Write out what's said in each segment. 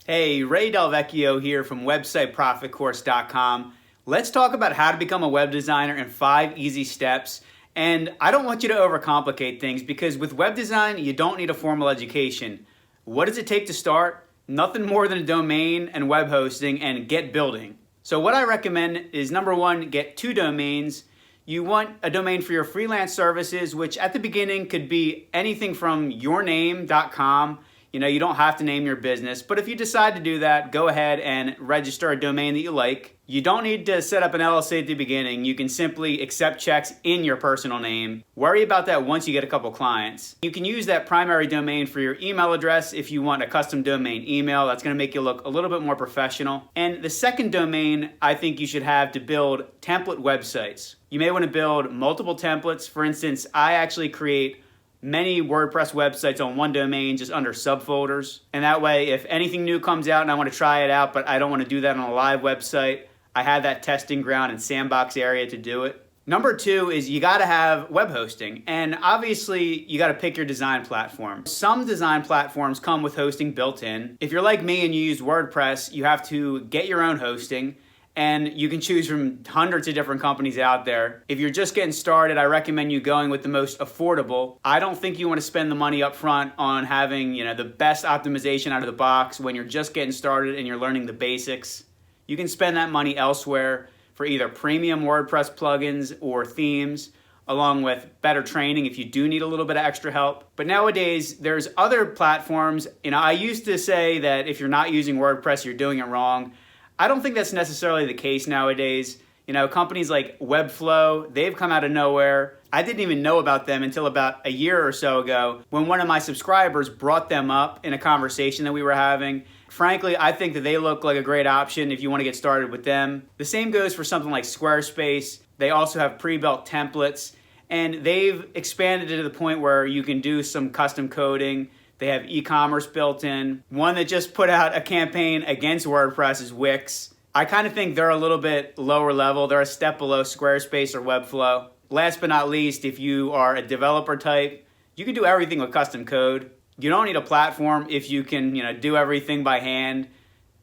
Hey, DelVecchio here from websiteprofitcourse.com. Let's talk about how to become a web designer in 5 easy steps. And I don't want you to overcomplicate things because with web design, you don't need a formal education. What does it take to start? Nothing more than a domain and web hosting and get building. So what I recommend is number 1, get 2 domains. You want a domain for your freelance services, which at the beginning could be anything from yourname.com. You don't have to name your business, but if you decide to do that, go ahead and register a domain that you like. You don't need to set up an LLC at the beginning. You can simply accept checks in your personal name. Worry about that once you get a couple clients. You can use that primary domain for your email address if you want a custom domain email. That's going to make you look a little bit more professional. And the second domain I think you should have to build template websites. You may want to build multiple templates. For instance, I actually create many WordPress websites on one domain just under subfolders. And that way, if anything new comes out and I want to try it out, but I don't want to do that on a live website, I have that testing ground and sandbox area to do it. Number 2 is you got to have web hosting. And obviously, you got to pick your design platform. Some design platforms come with hosting built in. If you're like me and you use WordPress, you have to get your own hosting. And you can choose from hundreds of different companies out there. If you're just getting started, I recommend you going with the most affordable. I don't think you want to spend the money up front on having, the best optimization out of the box when you're just getting started and you're learning the basics. You can spend that money elsewhere for either premium WordPress plugins or themes, along with better training if you do need a little bit of extra help. But nowadays, there's other platforms. I used to say that if you're not using WordPress, you're doing it wrong. I don't think that's necessarily the case nowadays. Companies like Webflow, they've come out of nowhere. I didn't even know about them until about a year or so ago when one of my subscribers brought them up in a conversation that we were having. Frankly, I think that they look like a great option if you want to get started with them. The same goes for something like Squarespace. They also have pre-built templates, and they've expanded it to the point where you can do some custom coding. They have e-commerce built in. One that just put out a campaign against WordPress is Wix. I kind of think they're a little bit lower level. They're a step below Squarespace or Webflow. Last but not least, if you are a developer type, you can do everything with custom code. You don't need a platform if you can, do everything by hand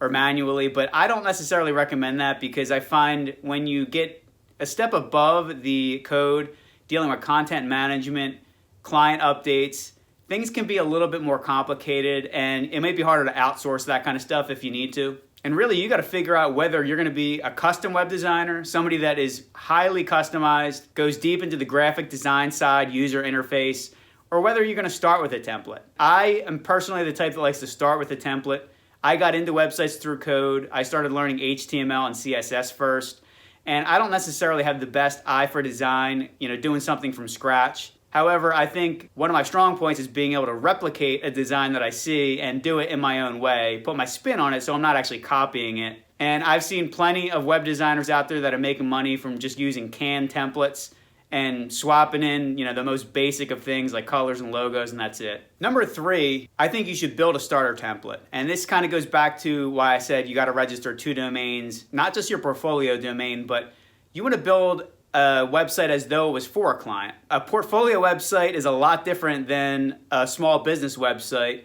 or manually, but I don't necessarily recommend that because I find when you get a step above the code, dealing with content management, client updates, things can be a little bit more complicated, and it may be harder to outsource that kind of stuff if you need to. And really, you got to figure out whether you're going to be a custom web designer, somebody that is highly customized, goes deep into the graphic design side, user interface, or whether you're going to start with a template. I am personally the type that likes to start with a template. I got into websites through code. I started learning HTML and CSS first, and I don't necessarily have the best eye for design, doing something from scratch. However, I think one of my strong points is being able to replicate a design that I see and do it in my own way, put my spin on it so I'm not actually copying it. And I've seen plenty of web designers out there that are making money from just using canned templates and swapping in, the most basic of things like colors and logos, and that's it. Number 3, I think you should build a starter template. And this kind of goes back to why I said you got to register 2 domains, not just your portfolio domain, but you want to build a website as though it was for a client. A portfolio website is a lot different than a small business website.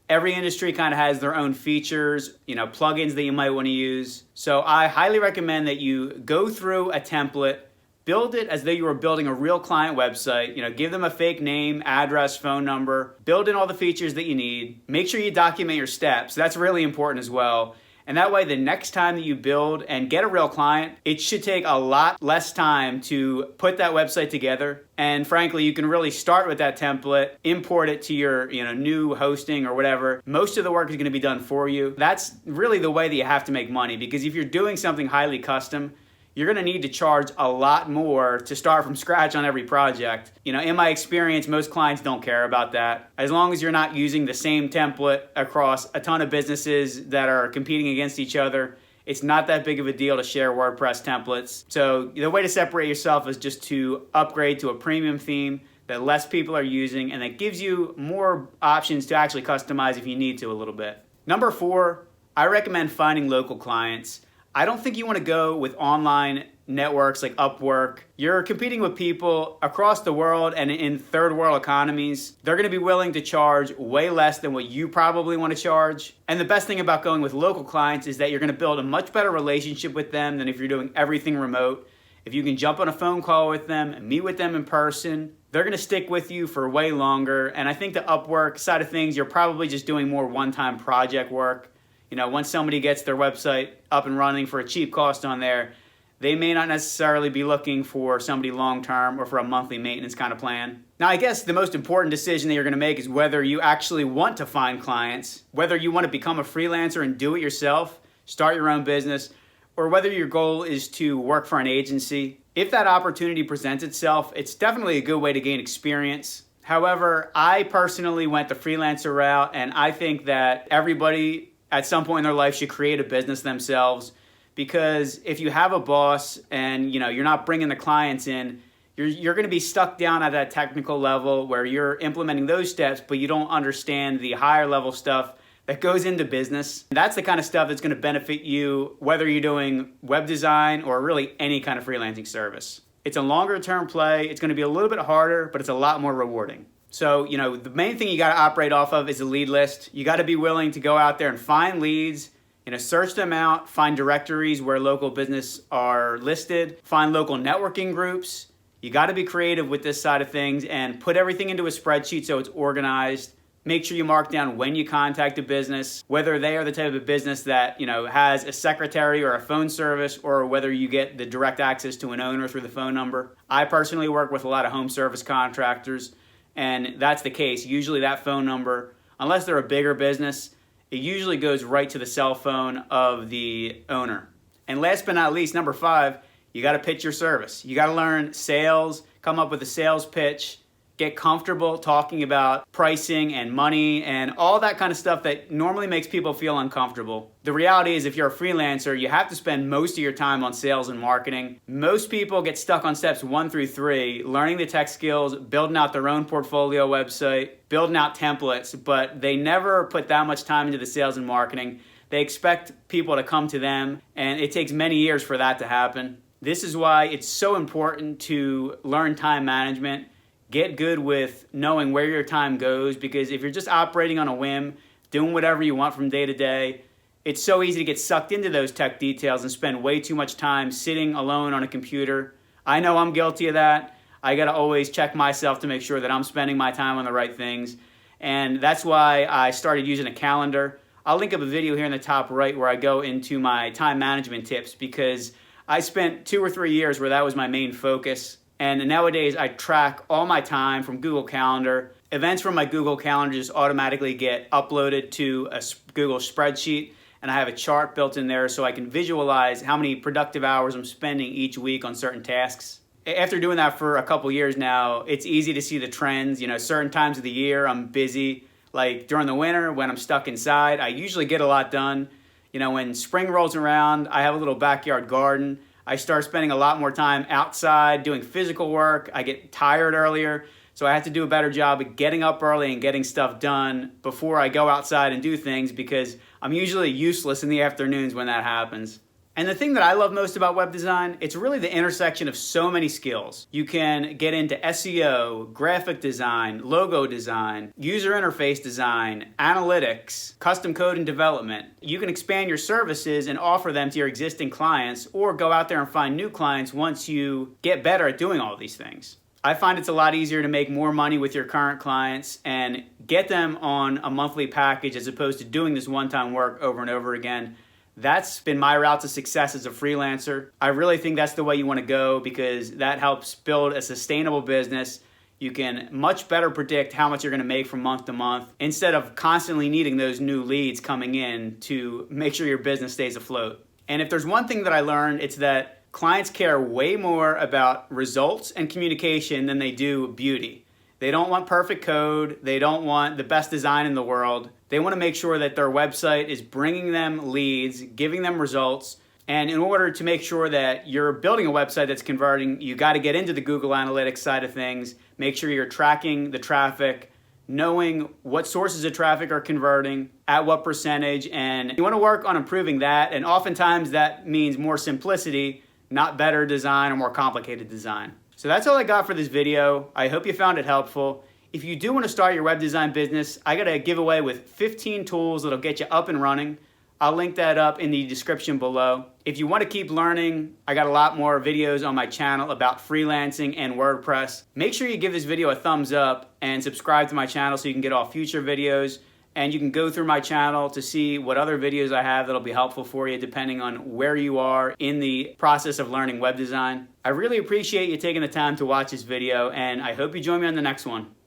Every industry kind of has their own features, plugins that you might want to use. So I highly recommend that you go through a template, build it as though you were building a real client website. Give them a fake name, address, phone number, build in all the features that you need. Make sure you document your steps. That's really important as well. And that way, the next time that you build and get a real client, it should take a lot less time to put that website together. And frankly, you can really start with that template, import it to your new hosting or whatever. Most of the work is going to be done for you. That's really the way that you have to make money, because if you're doing something highly custom, you're going to need to charge a lot more to start from scratch on every project. In my experience, most clients don't care about that. As long as you're not using the same template across a ton of businesses that are competing against each other, it's not that big of a deal to share WordPress templates. So the way to separate yourself is just to upgrade to a premium theme that less people are using and that gives you more options to actually customize if you need to a little bit. Number 4, I recommend finding local clients. I don't think you want to go with online networks like Upwork. You're competing with people across the world and in third world economies. They're going to be willing to charge way less than what you probably want to charge. And the best thing about going with local clients is that you're going to build a much better relationship with them than if you're doing everything remote. If you can jump on a phone call with them and meet with them in person, they're going to stick with you for way longer. And I think the Upwork side of things, you're probably just doing more one-time project work. You know, once somebody gets their website up and running for a cheap cost on there, they may not necessarily be looking for somebody long-term or for a monthly maintenance kind of plan. Now, I guess the most important decision that you're going to make is whether you actually want to find clients, whether you want to become a freelancer and do it yourself, start your own business, or whether your goal is to work for an agency. If that opportunity presents itself, it's definitely a good way to gain experience. However, I personally went the freelancer route, and I think that everybody at some point in their life should create a business themselves, because if you have a boss and you're not bringing the clients in, you're going to be stuck down at that technical level where you're implementing those steps, but you don't understand the higher level stuff that goes into business. That's the kind of stuff that's going to benefit you whether you're doing web design or really any kind of freelancing service. It's a longer term play. It's going to be a little bit harder, but it's a lot more rewarding. So, the main thing you got to operate off of is a lead list. You got to be willing to go out there and find leads, search them out, find directories where local business are listed, find local networking groups. You got to be creative with this side of things and put everything into a spreadsheet so it's organized. Make sure you mark down when you contact a business, whether they are the type of business that, has a secretary or a phone service, or whether you get the direct access to an owner through the phone number. I personally work with a lot of home service contractors, and that's the case. Usually that phone number, unless they're a bigger business, it usually goes right to the cell phone of the owner. And last but not least, number 5, you got to pitch your service. You got to learn sales, come up with a sales pitch, get comfortable talking about pricing and money and all that kind of stuff that normally makes people feel uncomfortable. The reality is if you're a freelancer, you have to spend most of your time on sales and marketing. Most people get stuck on steps 1 through 3, learning the tech skills, building out their own portfolio website, building out templates, but they never put that much time into the sales and marketing. They expect people to come to them, and it takes many years for that to happen. This is why it's so important to learn time management. Get good with knowing where your time goes, because if you're just operating on a whim, doing whatever you want from day to day, it's so easy to get sucked into those tech details and spend way too much time sitting alone on a computer. I know I'm guilty of that. I got to always check myself to make sure that I'm spending my time on the right things. And that's why I started using a calendar. I'll link up a video here in the top right where I go into my time management tips, because I spent 2 or 3 years where that was my main focus. And nowadays, I track all my time from Google Calendar. Events from my Google Calendar just automatically get uploaded to a Google spreadsheet, and I have a chart built in there so I can visualize how many productive hours I'm spending each week on certain tasks. After doing that for a couple years now, it's easy to see the trends. Certain times of the year I'm busy, like during the winter when I'm stuck inside. I usually get a lot done. When spring rolls around, I have a little backyard garden. I start spending a lot more time outside doing physical work. I get tired earlier, so I have to do a better job of getting up early and getting stuff done before I go outside and do things, because I'm usually useless in the afternoons when that happens. And the thing that I love most about web design, it's really the intersection of so many skills. You can get into SEO, graphic design, logo design, user interface design, analytics, custom code and development. You can expand your services and offer them to your existing clients, or go out there and find new clients once you get better at doing all these things. I find it's a lot easier to make more money with your current clients and get them on a monthly package as opposed to doing this one-time work over and over again. That's been my route to success as a freelancer. I really think that's the way you want to go, because that helps build a sustainable business. You can much better predict how much you're going to make from month to month, instead of constantly needing those new leads coming in to make sure your business stays afloat. And if there's one thing that I learned, it's that clients care way more about results and communication than they do beauty. They don't want perfect code. They don't want the best design in the world. They want to make sure that their website is bringing them leads, giving them results. And in order to make sure that you're building a website that's converting, you got to get into the Google Analytics side of things, make sure you're tracking the traffic, knowing what sources of traffic are converting, at what percentage, and you want to work on improving that. And oftentimes that means more simplicity, not better design or more complicated design. So that's all I got for this video. I hope you found it helpful. If you do want to start your web design business, I got a giveaway with 15 tools that'll get you up and running. I'll link that up in the description below. If you want to keep learning, I got a lot more videos on my channel about freelancing and WordPress. Make sure you give this video a thumbs up and subscribe to my channel so you can get all future videos. And you can go through my channel to see what other videos I have that'll be helpful for you depending on where you are in the process of learning web design. I really appreciate you taking the time to watch this video, and I hope you join me on the next one.